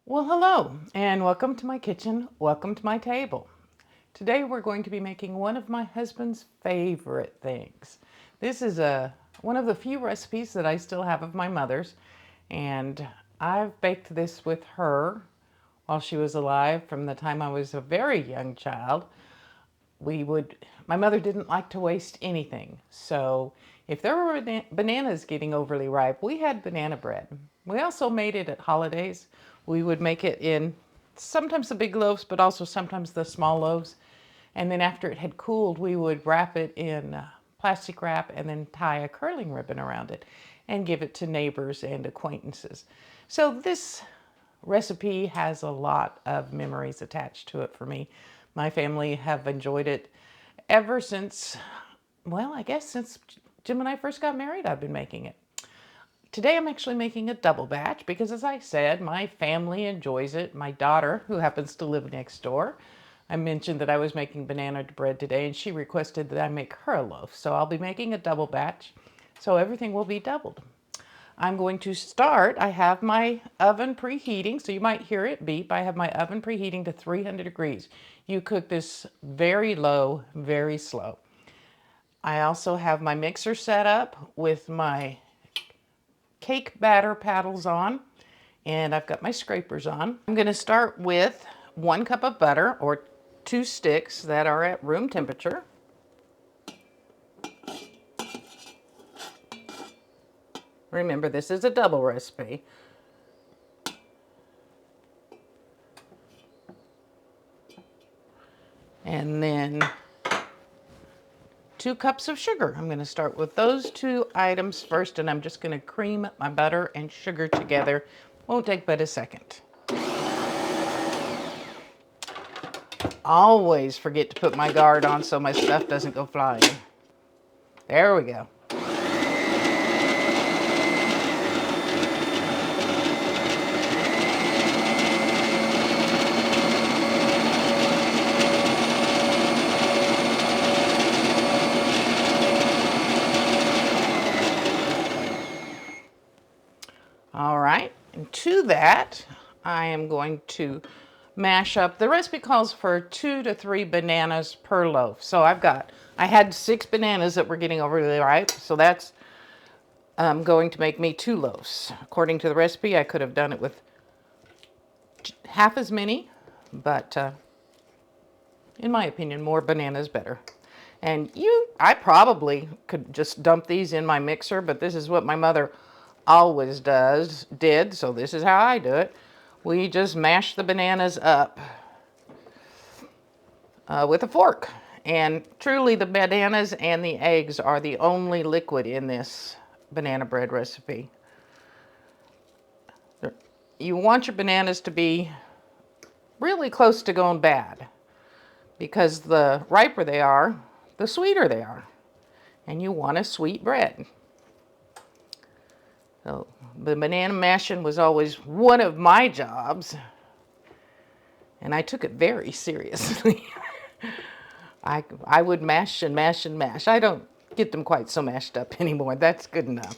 Well, hello, and welcome to my kitchen. Welcome to my table. Today we're going to be making one of my husband's favorite things. This is one of the few recipes that I still have of my mother's, and I've baked this with her while she was alive from the time I was a very young child. My mother didn't like to waste anything, so if there were bananas getting overly ripe, we had banana bread. We also made it at holidays. We would make it in sometimes the big loaves, but also sometimes the small loaves. And then after it had cooled, we would wrap it in plastic wrap and then tie a curling ribbon around it and give it to neighbors and acquaintances. So this recipe has a lot of memories attached to it for me. My family have enjoyed it ever since, well, I guess since Jim and I first got married, I've been making it. Today I'm actually making a double batch because, as I said, my family enjoys it. My daughter, who happens to live next door, I mentioned that I was making banana bread today, and she requested that I make her a loaf. So I'll be making a double batch, so everything will be doubled. I'm going to start. I have my oven preheating, so you might hear it beep. I have my oven preheating to 300 degrees. You cook this very low, very slow. I also have my mixer set up with my cake batter paddles on, and I've got my scrapers on. I'm going to start with 1 cup of butter, or 2 sticks that are at room temperature. Remember, this is a double recipe. And then 2 cups of sugar. I'm going to start with those 2 items first, and I'm just going to cream my butter and sugar together. Won't take but a second. Always forget to put my guard on so my stuff doesn't go flying. There we go. All right, and to that, I am going to mash up. The recipe calls for 2 to 3 bananas per loaf. So I had 6 bananas that were getting overly ripe, so that's going to make me 2 loaves. According to the recipe, I could have done it with half as many, but in my opinion, more bananas better. And I probably could just dump these in my mixer, but this is what my mother always did, so this is how I do it. We just mash the bananas up with a fork. And truly, the bananas and the eggs are the only liquid in this banana bread recipe. You want your bananas to be really close to going bad, because the riper they are, the sweeter they are. And you want a sweet bread. So the banana mashing was always one of my jobs, and I took it very seriously. I would mash and mash and mash. I don't get them quite so mashed up anymore. That's good enough.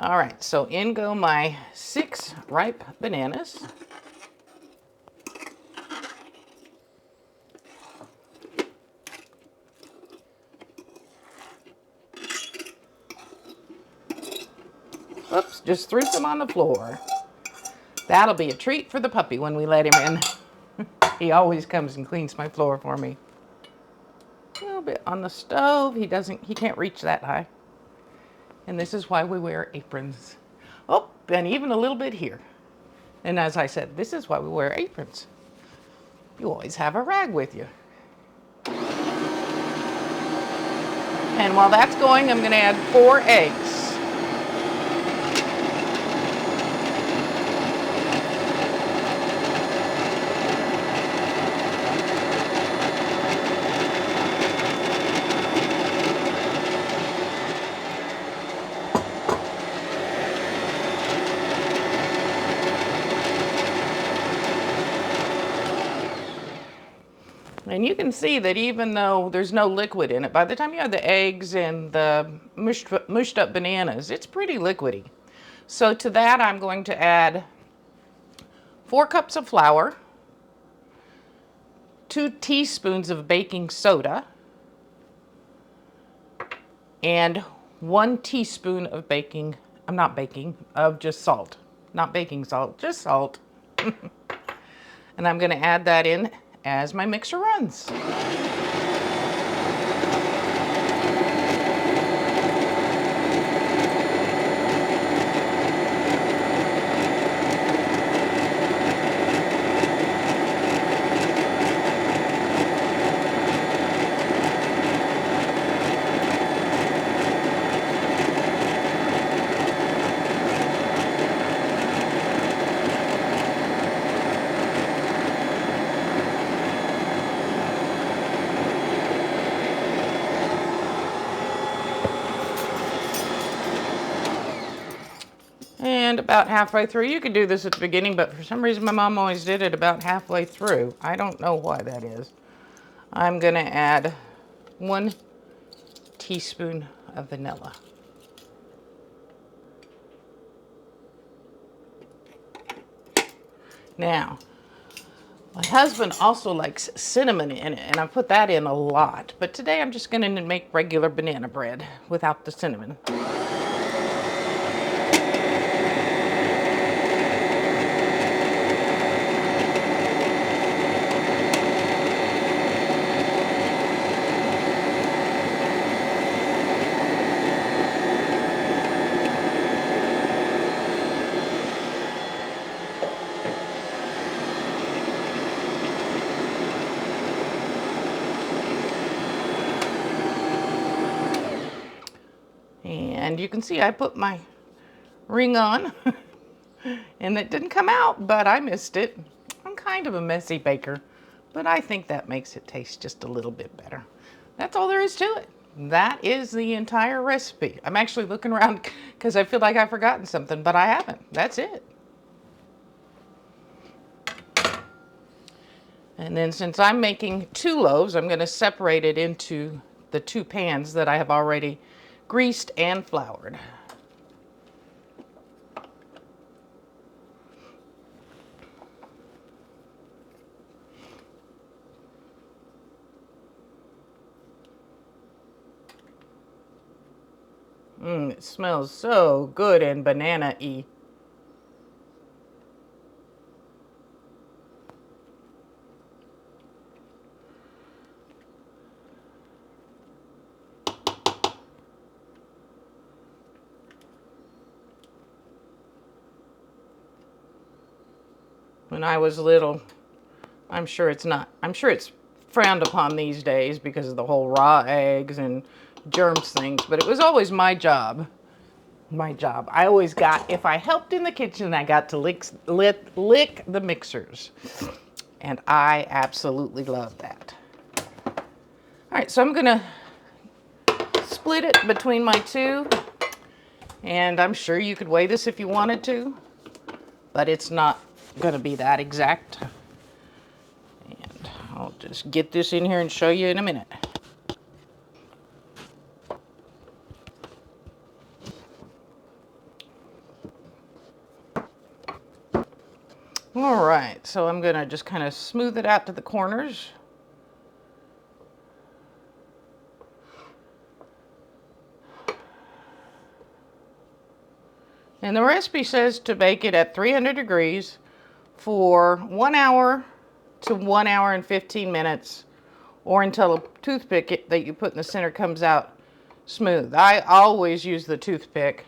All right, so in go my 6 ripe bananas. Oops, just threw some on the floor. That'll be a treat for the puppy when we let him in. He always comes and cleans my floor for me. A little bit on the stove. He can't reach that high. And this is why we wear aprons. Oh, and even a little bit here. And as I said, this is why we wear aprons. You always have a rag with you. And while that's going, I'm going to add 4 eggs. And you can see that even though there's no liquid in it, by the time you have the eggs and the mushed up bananas, it's pretty liquidy. So to that, I'm going to add 4 cups of flour, 2 teaspoons of baking soda, and 1 teaspoon of just salt. Not baking salt, just salt. And I'm gonna add that in as my mixer runs. And about halfway through, you could do this at the beginning, but for some reason my mom always did it about halfway through. I don't know why that is. I'm gonna add 1 teaspoon of vanilla. Now, my husband also likes cinnamon in it, and I put that in a lot. But today I'm just gonna make regular banana bread without the cinnamon. And you can see I put my ring on and it didn't come out, but I missed it. I'm kind of a messy baker, but I think that makes it taste just a little bit better. That's all there is to it. That is the entire recipe. I'm actually looking around because I feel like I've forgotten something, but I haven't. That's it. And then since I'm making 2 loaves, I'm going to separate it into the 2 pans that I have already greased and floured. It smells so good and banana-y. When I was little, I'm sure it's frowned upon these days because of the whole raw eggs and germs things, but it was always my job. I always got, if I helped in the kitchen, I got to lick the mixers. And I absolutely love that. All right, so I'm gonna split it between my 2. And I'm sure you could weigh this if you wanted to, but it's not gonna be that exact. And I'll just get this in here and show you in a minute. All right, so I'm gonna just kind of smooth it out to the corners. And the recipe says to bake it at 300 degrees for 1 hour to 1 hour and 15 minutes, or until a toothpick that you put in the center comes out smooth. I always use the toothpick,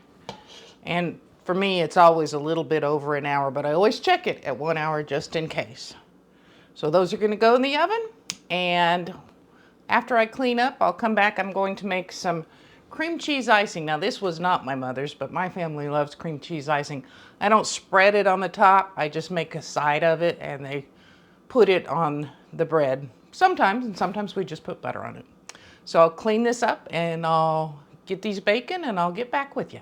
and for me it's always a little bit over an hour, but I always check it at 1 hour just in case. So those are going to go in the oven, and after I clean up, I'll come back. I'm going to make some cream cheese icing. Now this was not my mother's, but my family loves cream cheese icing. I don't spread it on the top. I just make a side of it and they put it on the bread sometimes, and sometimes we just put butter on it. So I'll clean this up and I'll get these baking and I'll get back with you.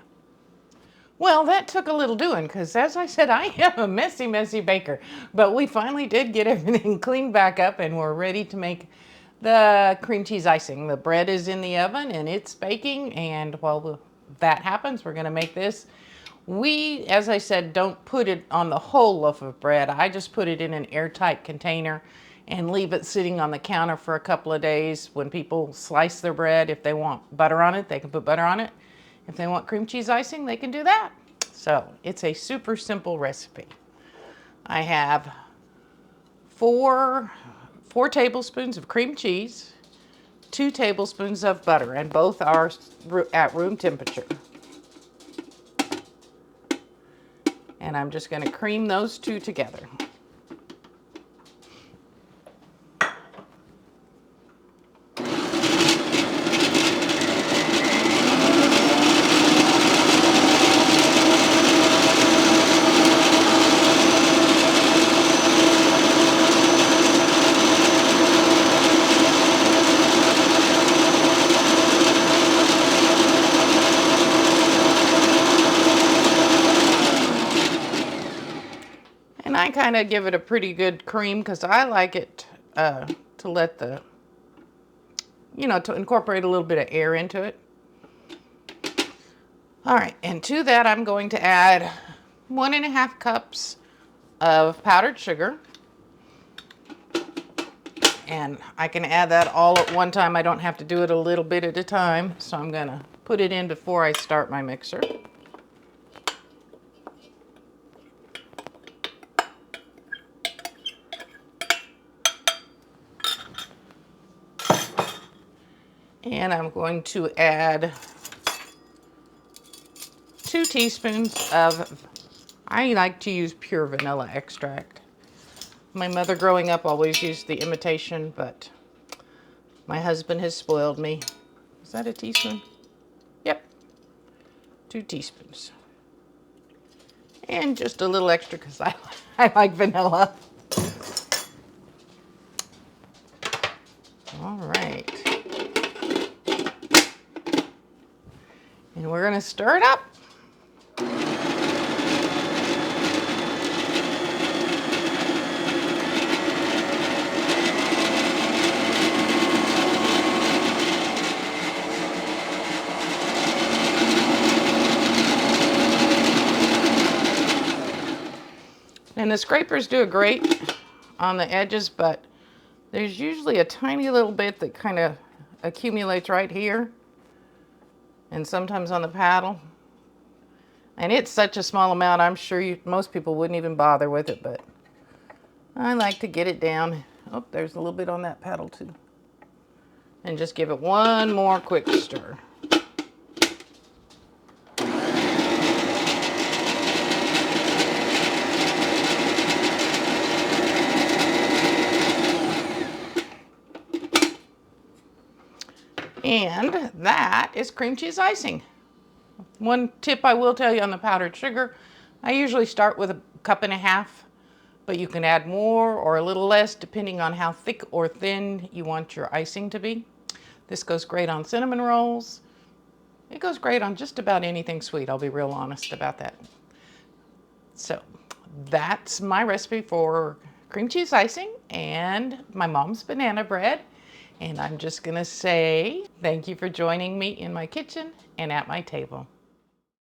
Well, that took a little doing because, as I said, I am a messy, messy baker. But we finally did get everything cleaned back up and we're ready to make the cream cheese icing. The bread is in the oven and it's baking, and while that happens, we're going to make this. We, as I said, don't put it on the whole loaf of bread. I just put it in an airtight container and leave it sitting on the counter for a couple of days. When people slice their bread, if they want butter on it, they can put butter on it. If they want cream cheese icing, they can do that. So it's a super simple recipe. I have four tablespoons of cream cheese, 2 tablespoons of butter, and both are at room temperature. And I'm just going to cream those two together. And I kind of give it a pretty good cream because I like it to let the, to incorporate a little bit of air into it. All right, and to that I'm going to add 1.5 cups of powdered sugar. And I can add that all at one time. I don't have to do it a little bit at a time. So I'm gonna put it in before I start my mixer. And I'm going to add 2 teaspoons of, I like to use pure vanilla extract. My mother growing up always used the imitation, but my husband has spoiled me. Is that a teaspoon? Yep, 2 teaspoons. And just a little extra because I like vanilla. All right. And we're gonna stir it up. And the scrapers do a great on the edges, but there's usually a tiny little bit that kind of accumulates right here and sometimes on the paddle. And it's such a small amount, I'm sure most people wouldn't even bother with it, but I like to get it down. Oh, there's a little bit on that paddle too. And just give it one more quick stir. And that is cream cheese icing. One tip I will tell you on the powdered sugar, I usually start with 1.5 cups, but you can add more or a little less depending on how thick or thin you want your icing to be. This goes great on cinnamon rolls. It goes great on just about anything sweet, I'll be real honest about that. So that's my recipe for cream cheese icing and my mom's banana bread. And I'm just gonna say thank you for joining me in my kitchen and at my table.